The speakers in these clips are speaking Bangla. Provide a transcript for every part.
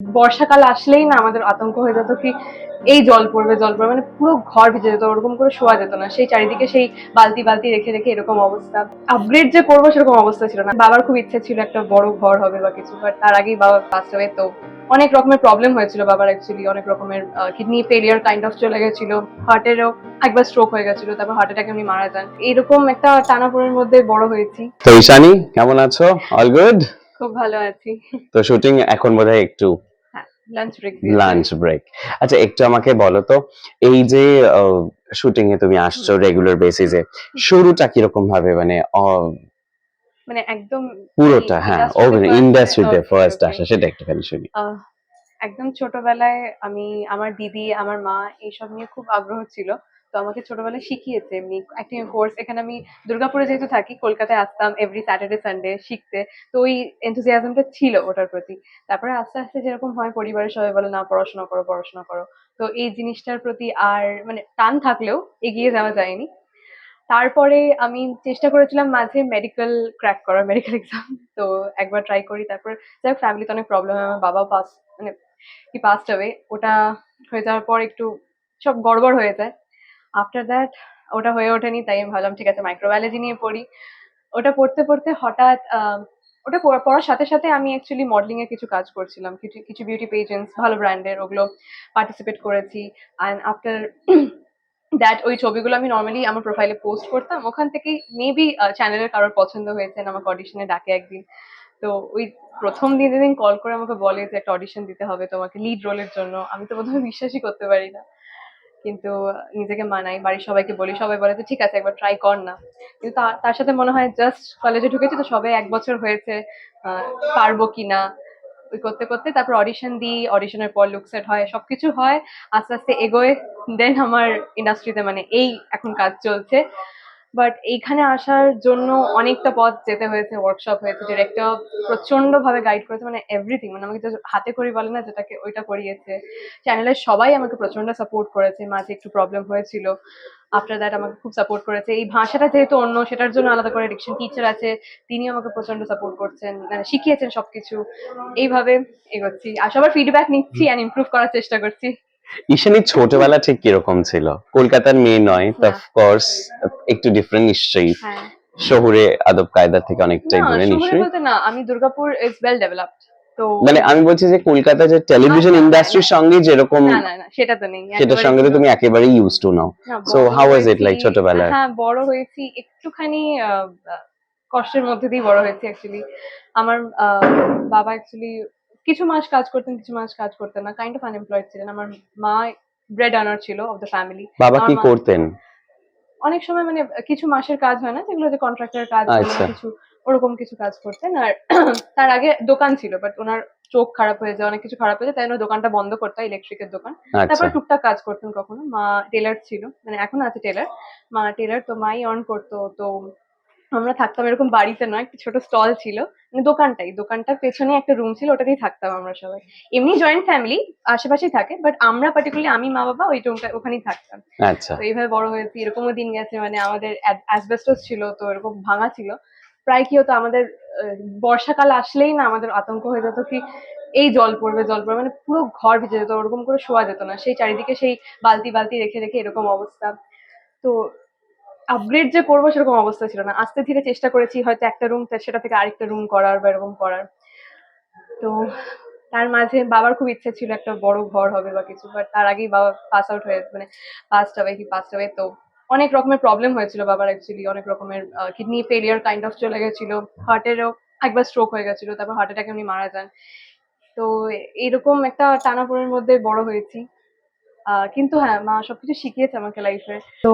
বর্ষাকাল আসলেই না আমাদের আতঙ্ক হয়ে যেত কি এই জল পড়বে জল পড়বে, মানে পুরো ঘর ভিজে যেত, ওরকম করে শোয়া যেত না, সেই চারিদিকে সেই বালতি বালতি রেখে রেখে এরকম অবস্থা। আপগ্রেড যে করবো সেরকম অবস্থা ছিল না। বাবার খুব ইচ্ছে ছিল একটা বড় ঘর হবে বা কিছু, বাট তার আগেই বাবা পাস হয়ে, তো অনেক রকমের প্রবলেম হয়েছিল বাবার, অ্যাকচুয়ালি অনেক রকমের কিডনি ফেলিয়ার কাইন্ড অফ চলে গেছিল, হার্টেরও একবার স্ট্রোক হয়ে গেছিল, তারপর হার্ট অ্যাটাকে উনি মারা যান। এইরকম একটা টানাপোড়ের মধ্যে বড় হয়েছি। তো ঈশানী কেমন আছো? All good? খুব ভালো আছি। তো শুটিং এখন বোধহয় একটু হ্যাঁ, লাঞ্চ ব্রেক দিয়েছে। Lunch break. আচ্ছা, একটু আমাকে বলো তো, এই যে শুটিং এ তুমি আসছো রেগুলার বেসিসে, শুরুটা কিরকম ভাবে, মানে মানে একদম এই পুরোটা, হ্যাঁ, ইন্ডাস্ট্রিতে ফার্স্ট, মানে ইন্ডাস্ট্রিতে ওকে ফার্স্ট ওকে। আসা সেটা একটুখানি শুনি। একদম ছোটবেলায় আমি, আমার দিদি, আমার মা এইসব নিয়ে খুব আগ্রহ ছিল। তো আমাকে ছোটবেলায় শিখিয়েছে এমনি অ্যাক্টিং কোর্স। এখানে আমি দুর্গাপুরে যেহেতু থাকি, কলকাতায় আসতাম এভরি স্যাটারডে সানডে শিখতে। তো ওই এনথুজিয়াজমটা ছিল ওটার প্রতি। তারপরে আস্তে আস্তে যেরকম হয়, পরিবারের সবাই বলে না পড়াশোনা করো পড়াশোনা করো। তো এই জিনিসটার প্রতি আর মানে টান থাকলেও এগিয়ে যাওয়া যায়নি। তারপরে আমি চেষ্টা করেছিলাম মাঝে মেডিকেল ক্র্যাক করার, মেডিকেল এক্সাম। তো একবার ট্রাই করি, তারপর যাই হোক ফ্যামিলিতে অনেক প্রবলেম হয়, আমার বাবা পাস, মানে হি পাসড অ্যাওয়ে। ওটা হয়ে যাওয়ার পর একটু সব গড়বড় হয়ে যায়। আফটার দ্যাট ওটা হয়ে ওঠেনি, তাই আমি ভাবলাম ঠিক আছে মাইক্রোবায়োলজি নিয়ে পড়ি। ওটা পড়তে পড়তে হঠাৎ ওটা পড়ার সাথে সাথে আমি অ্যাকচুয়ালি মডেলিং এর কিছু কাজ করছিলাম, কিছু কিছু বিউটি পেজেন্টস ভালো ব্র্যান্ডের, ওগুলো পার্টিসিপেট করেছি। অ্যান্ড আফটার দ্যাট ওই ছবিগুলো আমি নর্মালি আমার প্রোফাইলে পোস্ট করতাম, ওখান থেকেই মেবি চ্যানেলের কারোর পছন্দ হয়েছে, আমাকে অডিশনে ডাকে একদিন। তো ওই প্রথম দিন যেদিন কল করে আমাকে বলে যে একটা অডিশন দিতে হবে তোমাকে লিড রোলের জন্য, আমি তো প্রথমে বিশ্বাসই করতে পারি না। কিন্তু নিজেকে মানাই, বাড়ির সবাইকে বলি, সবাই বলে যে ঠিক আছে একবার ট্রাই কর না। কিন্তু তার সাথে মনে হয় জাস্ট কলেজে ঢুকেছি তো, সবে 1 বছর হয়েছে, আহ, পারবো কিনা ওই করতে করতে। তারপর অডিশন দিই, অডিশনের পর লুকসেট হয়, সবকিছু হয়, আস্তে আস্তে এগোয়। দেন আমার ইন্ডাস্ট্রিতে মানে এই এখন কাজ চলছে। বাট এইখানে আসার জন্য অনেকটা পথ যেতে হয়েছে, ওয়ার্কশপ হয়েছে, ডিরেক্টর প্রচন্ড ভাবে গাইড করেছে, মানে এভরিথিং, মানে আমাকে যে হাতে করি বলে না যেটাকে, ওইটা করিয়েছে। চ্যানেলের সবাই আমাকে প্রচন্ড সাপোর্ট করেছে, মাঝে একটু প্রবলেম হয়েছিল, আফটার দ্যাট আমাকে খুব সাপোর্ট করেছে। এই ভাষাটা যেহেতু অন্য, সেটার জন্য আলাদা করে ডিকশন টিচার আছে, তিনি আমাকে প্রচন্ড সাপোর্ট করছেন, মানে শিখিয়েছেন সবকিছু। এইভাবে এগোচ্ছি আর সবার ফিডব্যাক নিচ্ছি অ্যান্ড ইমপ্রুভ করার চেষ্টা করছি। ঈশানীর ছোটবেলা ঠিক কিরকম ছিল? কলকাতার মেয়ে নয় তো, না, অফকোর্স একটু ডিফারেন্ট নিশ্চয়ই, হ্যাঁ, শহুরে আদব কায়দা থেকে না অনেকটাই দূরে শহুরে নিশ্চয়ই। বলতে না, আমি দুর্গাপুর ইজ ওয়েল ডেভেলপড। তো মানে আমি বলছি যে কলকাতা যে টেলিভিশন আচ্ছা, হ্যাঁ, ইন্ডাস্ট্রির সঙ্গে যেরকম, না না না সেটা তো নেই, সেটার একেবারেই সঙ্গে তো ছিল তুমি না। একেবারেই ইউজ টু নাও। না সো বড় হাউ ওয়াজ ইট হয়েছি, লাইক ছোটবেলায়? হ্যাঁ বড় হয়েছি একটুখানি কষ্টের মধ্যে দিয়ে বড় হয়েছি অ্যাকচুয়ালি। আমার বাবা অ্যাকচুয়ালি কিছু মাস কাজ করতেন, কিছু মাস কাজ করতেন না, কাইন্ড অফ আনএমপ্লয়েড ছিলেন। আমার মা ব্রেড আর্নার ছিল অফ দ্য ফ্যামিলি। বাবা আমার কি মা করতেন? অনেক সময় মানে কিছু মাসের কাজ হয় না যেগুলো, যে কন্ট্রাক্টরের কাজ বলুন আচ্ছা কিছু, ওরকম কিছু কাজ করতেন। আর তার আগে দোকান ছিল, বাট ওনার চোখ খারাপ হয়ে যায়, অনেক কিছু খারাপ হয়ে যায়, তাই ওনার দোকানটা বন্ধ করতে হয়, ইলেকট্রিকের দোকান। আচ্ছা তারপরে টুকটাক কাজ করতেন কখনো। মা টেলার ছিল, মানে এখন আছে টেলার। মা টেলার, তো মাই অন করতো। তো আমরা থাকতাম এরকম বাড়িতে নয়, একটা ছোট স্টল ছিল, মানে দোকানটার পেছনে একটা রুম ছিল, ওটাতেই থাকতাম আমরা সবাই। এমনি জয়েন্ট ফ্যামিলি আশেপাশেই থাকে, বাট আমরা পার্টিকুলারলি আমি মা বাবা ওই রুমটা ওখানেই থাকতাম। আচ্ছা। তো এইভাবে বড় হয়েছি। এরকমও দিন গেছে, মানে আমাদের অ্যাসবেস্টস ছিল, তো এরকম ভাঙা ছিল। প্রায় কি হতো আমাদের, বর্ষাকাল আসলেই না আমাদের আতঙ্ক হয়ে যেত কি এই জল পড়বে জল পড়বে, মানে পুরো ঘর ভিজে যেত, ওরকম করে শোয়া যেত না, সেই চারিদিকে সেই বালতি বালতি রেখে রেখে এরকম অবস্থা। তো আপগ্রেড যে করবো সেরকম অবস্থা ছিল না, আস্তে ধীরে চেষ্টা করেছি, হয়তো একটা রুম সেটা থেকে আরেকটা রুম করার বা এরকম করার। তো তার মাঝে বাবার খুব ইচ্ছে ছিল একটা বড় ঘর হবে বা কিছু, বাট তার আগেই বাবা পাস আউট হয়ে, মানে পাস্ট অ্যাওয়ে। তো অনেক রকমের প্রবলেম হয়েছিল বাবার, অ্যাকচুয়ালি অনেক রকমের কিডনি ফেলিয়ার কাইন্ড অফ চলে গেছিল, হার্টেরও একবার স্ট্রোক হয়ে গেছিল, তারপর হার্ট অ্যাটাকে উনি মারা যান। তো এরকম একটা টানাপোড়েনের মধ্যে বড় হয়েছি। কিন্তু হ্যাঁ, মা সবকিছু শিখিয়েছে আমাকে লাইফে। তো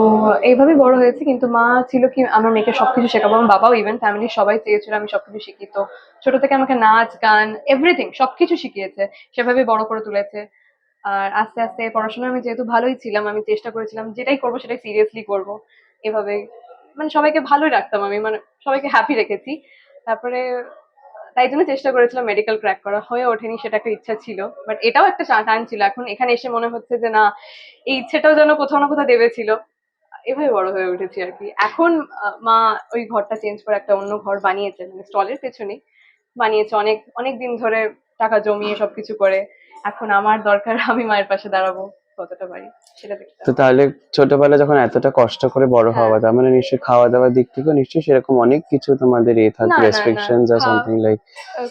এইভাবেই বড় হয়েছি। কিন্তু মা ছিল কি আমার মেয়েকে সবকিছু শেখাবো, আমার বাবাও ইভেন ফ্যামিলির সবাই চেয়েছিল আমি সবকিছু শিখি। তো ছোট থেকে আমাকে নাচ গান এভরিথিং সবকিছু শিখিয়েছে, সেভাবে বড় করে তুলেছে। আর আস্তে আস্তে পড়াশোনায় আমি যেহেতু ভালোই ছিলাম, আমি চেষ্টা করেছিলাম যেটাই করবো সেটাই সিরিয়াসলি করব। এভাবে মানে সবাইকে ভালোই রাখতাম আমি, মানে সবাইকে হ্যাপি রেখেছি। তারপরে তাই জন্য চেষ্টা করেছিলাম মেডিকেল ক্র্যাক করা, হয়ে ওঠেনি, সেটা একটা ইচ্ছা ছিল। বাট এটাও একটা টান ছিল, এখন এখানে এসে মনে হচ্ছে যে না, এই ইচ্ছেটাও যেন কোথাও না কোথাও দেবে ছিল। এভাবে বড় হয়ে উঠেছি আর কি। এখন মা ওই ঘরটা চেঞ্জ করে একটা অন্য ঘর বানিয়েছে, মানে স্টলের পেছনে বানিয়েছে, অনেক অনেক দিন ধরে টাকা জমিয়ে সবকিছু করে এখন আমার দরকার আমি মায়ের পাশে দাঁড়াবো কতটা পারি সেটা দেখতে তো হবে। তাহলে ছোটবেলায় যখন এতটা কষ্ট করে বড় হ্যাঁ। হওয়া, তার মানে নিশ্চয়ই খাওয়া দাওয়ার দিক থেকে নিশ্চয়ই সেরকম অনেক কিছু তোমাদের থাকে, না না না রেস্ট্রিকশনস আর সামথিং লাইক।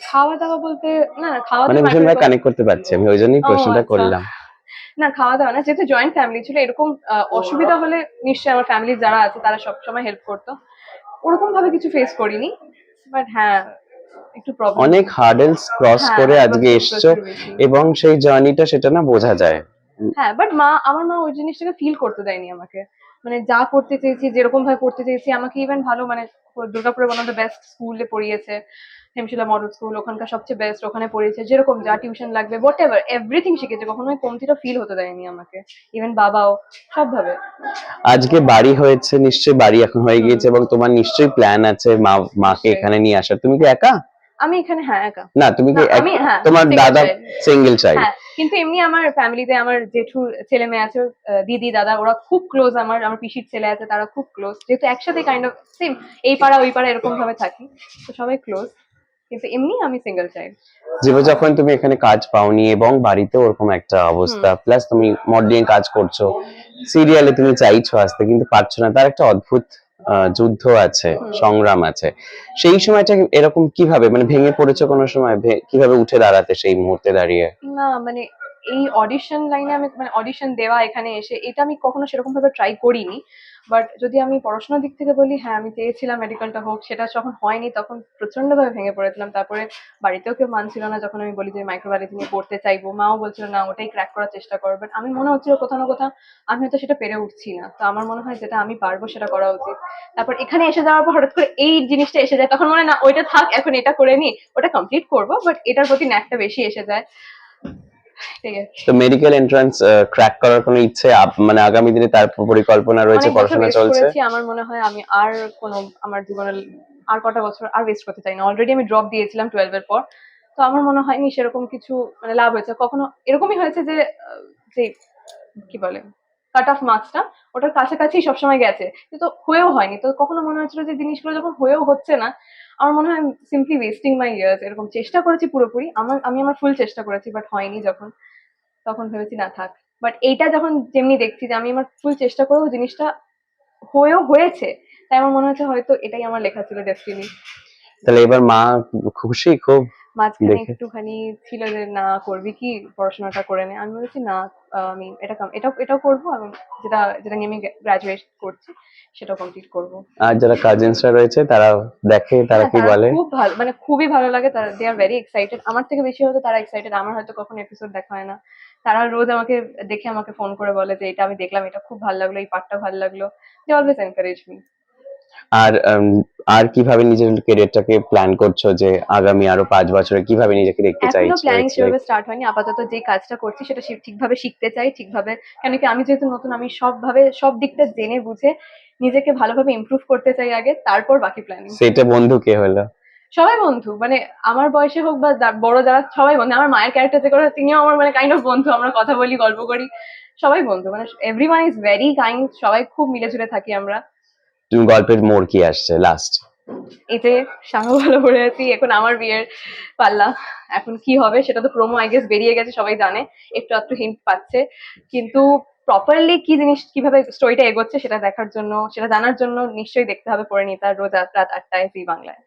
খাওয়া দাওয়া বলতে না না খাওয়া মানে দাওয়া ভীষণ ভাবে মাইক্রোওয়েভ। কানেক্ট করতে পারছি আমি, ওই জন্যই ও প্রশ্নটা আচ্ছা। করলাম। না খাওয়া দাওয়া না, যেহেতু জয়েন্ট ফ্যামিলি ছিল এরকম অসুবিধা হলে নিশ্চয়ই আমার ফ্যামিলির যারা আছে তারা সবসময় হেল্প করতো, ওরকম ভাবে কিছু ফেস করিনি, বাট হ্যাঁ একটু প্রবলেম। অনেক হার্ডেলস ক্রস হ্যাঁ করে হ্যাঁ আজকে প্রচুর এসছো, প্রচুর বেশি। এবং সেই জার্নিটা সেটা না বোঝা যায়। হ্যাঁ বাট আমার মা ওই জিনিসটাকে ফিল করতে দেয়নি আমাকে, মানে যা করতে চেয়েছি যেরকম ভাবে পড়তে চেয়েছি আমাকে ইভেন ভালো মানে দুর্গাপুরে ওয়ান অফ দ্য বেস্ট স্কুলে পড়িয়েছে, হেমশিলা মডেল স্কুল ওখানকার সবচেয়ে বেস্ট, ওখানে পড়িয়েছে যেরকম যা টিউশন লাগবে হোয়াট এভার এভরিথিং শিখেছে, কখনো ওই কমতিটা ফিল হতে দেয়নি আমাকে, ইভেন বাবাও সব ভাবে। আজকে বাড়ি হয়েছে, নিশ্চয়ই বাড়ি এখন হয়ে হুম। গিয়েছে, এবং তোমার নিশ্চয়ই প্ল্যান আছে মাকে নিশ্চয়ই। এখানে নিয়ে আসার। তুমি কি একা? আমি এখানে হ্যাঁ একা। না তুমি না কি আমি হ্যাঁ তোমার সিঙ্গেল দাদা চাইল্ড। Single child? হ্যাঁ কিন্তু এমনি আমার ফ্যামিলিতে আমার জেঠুর ছেলে মেয়ে আছে, দিদি দাদা ওরা খুব ক্লোজ, আমার আমার পিসির ছেলে আছে তারা খুব ক্লোজ, যেহেতু একসাথে কাইন্ড অফ সেম এই পাড়া ওই পাড়া এরকম ভাবে থাকি, তো সবাই ক্লোজ, কিন্তু এমনি আমি সিঙ্গেল চাইল্ড। যেভাবে যখন তুমি এখানে কাজ পাওনি এবং বাড়িতে ওরকম একটা হুম। অবস্থা, প্লাস তুমি মডেলিং কাজ করছো, সিরিয়ালে তুমি চাইছো আসতে কিন্তু পারছো না, তার একটা অদ্ভুত যুদ্ধ আছে, হুম। সংগ্রাম আছে। সেই সময়টা এরকম কিভাবে মানে ভেঙে পড়েছো কোনো সময়, কিভাবে উঠে দাঁড়াতে সেই মুহূর্তে দাঁড়িয়ে? না মানে এই অডিশন লাইনে আমি মানে অডিশন দেওয়া এখানে এসে এটা আমি কখনো সেরকম ভাবে ট্রাই করিনি, বাট যদি আমি পড়াশোনার দিক থেকে বলি হ্যাঁ আমি চেয়েছিলাম মেডিকেলটা হোক, সেটা যখন হয়নি তখন প্রচন্ড ভাবে ভেঙে পড়েছিলাম, তারপরে বাড়িতেও কেউ মানছিল না যখন আমি বলি যে মাইক্রোবায়োলজি নিয়ে পড়তে চাইবো, মাও বলছিল না ওটাই ক্র্যাক করার চেষ্টা কর, বাট আমি মনে হচ্ছিল কোথাও না কোথাও আমি হয়তো সেটা পেরে উঠছি না, তো আমার মনে হয় যেটা আমি পারবো সেটা করা উচিত। তারপর এখানে এসে যাওয়ার পর হঠাৎ করে এই জিনিসটা এসে যায়, তখন মনে হয় না ওইটা থাক এখন এটা করে নি, ওটা কমপ্লিট করবো, বাট এটার প্রতি ন্যাকটা বেশি এসে যায়, ঠিক আছে। তো মেডিকেল এন্ট্রান্স ক্র্যাক করার কোনো ইচ্ছে মানে আগামী দিনে তার পরিকল্পনা রয়েছে, অনেক বছর পড়াশোনা ওয়েস্ট চলছে? করেছি, আমার মনে হয় আমি আর কোনো আমার জীবনের আর কটা বছর আর ওয়েস্ট করতে চাই না, অলরেডি আমি ড্রপ দিয়েছিলাম 12 এর পর, তো আমার মনে হয়নি সেরকম কিছু মানে লাভ হয়েছে, কখনো এরকমই হয়েছে যে যে কি বলে কাট অফ মার্কসটা ওটার কাছাকাছি সবসময় গেছে কিন্তু হয়েও হয়নি, তো কখনো মনে হচ্ছিল যে জিনিসগুলো যখন হয়েও হচ্ছে না আমার মনে হয় সিম্পলি ওয়েস্টিং মাই ইয়ার্স, এরকম চেষ্টা করেছি পুরোপুরি আমি আমার ফুল চেষ্টা করেছি বাট হয়নি যখন, তখন ভেবেছি না থাক, বাট এইটা যখন যেমনি দেখছি যে আমি আমার ফুল চেষ্টা করেও জিনিসটা হয়েও হয়েছে, তাই আমার মনে হচ্ছে হয়তো এটাই আমার লেখা ছিল ডেস্টিনি। তাহলে এবার মা খুশি খুব মাঝখানে দেখে? একটুখানি ছিল যে না করবি কি পড়াশোনাটা করে নে, আমি বলেছি না আমি এটাও করবো, এবং যেটা যেটা নিয়ে আমি গ্রাজুয়েট করছি সেটাও কমপ্লিট করবো। আর যারা কাজিনসরা রয়েছে তারা দেখে, তারা হ্যাঁ কি তারা বলে? খুব ভালো মানে খুবই ভালো লাগে, তারা দে আর ভেরি এক্সাইটেড, আমার থেকে বেশি হয়তো তারা এক্সাইটেড, আমার হয়তো কখনো এপিসোড দেখা হয় না, তারা রোজ আমাকে দেখে আমাকে ফোন করে বলে যে এটা আমি দেখলাম এটা খুব ভালো লাগলো এই পার্টটা ভালো লাগলো, দে অলওয়েজ এনকারেজ মি। আর আর কিভাবে নিজের ক্যারিয়ারটাকে প্ল্যান করছো, যে আগামী আরো 5 বছরে কিভাবে নিজেকে দেখতে এখনো চাইছো? প্ল্যানিং ইটস লাইক সেভাবে স্টার্ট হয়নি, আপাতত যে কাজটা করছি সেটা ঠিকভাবে শিখতে চাই, ঠিকভাবে কেন কি আমি যেহেতু নতুন আমি সবভাবে সব দিকটা জেনে বুঝে নিজেকে ভালোভাবে ইমপ্রুভ করতে চাই আগে, তারপর বাকি প্ল্যানিং। সেটা বন্ধু কে হলো? সবাই বন্ধু মানে আমার বয়সে হোক বা বড় যারা সবাই বন্ধু, আমার মায়ের ক্যারেক্টার যে করে তিনিও আমার মানে কাইন্ড অফ বন্ধু, আমরা কথা বলি গল্প করি, সবাই বন্ধু মানে এভরিওয়ান ইজ ভেরি কাইন্ড, সবাই খুব মিলেঝুলে থাকি আমরা। তুমি গল্পের মোড় কি আসছে লাস্ট? এই যে সাঙ্গা ভালো করে আছি, এখন আমার বিয়ের পাল্লা, এখন কি হবে সেটা তো প্রোমো আই গেস বেরিয়ে গেছে, সবাই জানে, একটু একটু হিন্ট পাচ্ছে, কিন্তু প্রপারলি কি জিনিস কিভাবে স্টোরিটা এগোচ্ছে সেটা দেখার জন্য সেটা জানার জন্য নিশ্চয়ই দেখতে হবে পরিণীতা, রোজ রাত 8টায় জি বাংলায়।